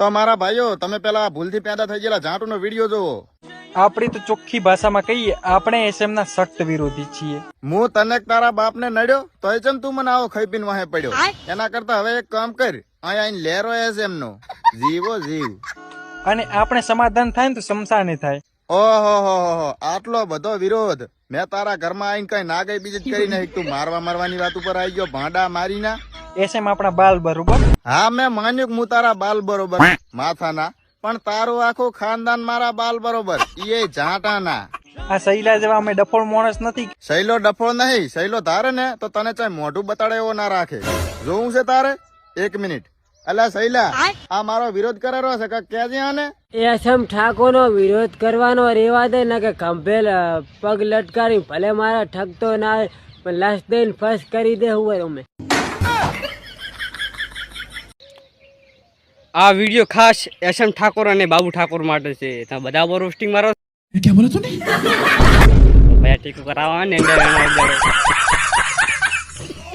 તો મારા ભાઈઓ તમે પેલા ભૂલથી પેદા થઈ ગયેલા ઝાંટુનો વિડીયો જોવો. આપણી તો ચોખ્ખી ભાષામાં કહીએ આપણે એસએમ ના સખ્ત વિરોધી છીએ. હું તને તારા બાપને નડ્યો તો ચમ તું મને આવો ખાઈ પીને વાહે પડ્યો. એના કરતા હવે એક કામ કર, અહીંયા આઈને લેરો એસએમ નો જીવો જીવ. અને આપણે સમાધાન થાય ને તો શમશાને થાય. ઓહો આટલો બધો વિરોધ. મેં તારા ઘરમાં આવીને કઈ ના ગઈ બીજી જ કરી નાખી. તું મારવાની વાત ઉપર આવી ગયો ભાંડા મારીના. એસએમ આપણા બાલ બરોબર. હા મેં માન્યું કે હું તારા બાલ બરોબર માથાના, પણ તારું આખું ખાનદાન મારા બાલ બરોબર એ ઝાંટાના. આ સૈલા જેવા અમે ડફોળ માણસ નથી. સૈલો ડફોળ નહીં, સૈલો ધારે ને તો તને ચાહે મોઢું બતાડે એવો ના રાખે. જોવું છે તારે? 1 મિનિટ. અલા સૈલા, આ મારો વિરોધ કરેલો છે કે કેજે આને. એસએમ ઠાકોર નો વિરોધ કરવાનો રેવા દે ને કે ખંભેલ પગ લટકારી ભલે મારા ઠગતો ના આવે પણ લાસ્ટ દઈને ફર્સ્ટ કરી દે હું અમે. આ વિડીયો ખાસ એસએમ ઠાકોર અને બાબુ ઠાકોર માટે છે. તમે બધા બહુ રોસ્ટિંગ મારો. क्या बोला तूने? ભાઈ ટીકો કરાવવા ને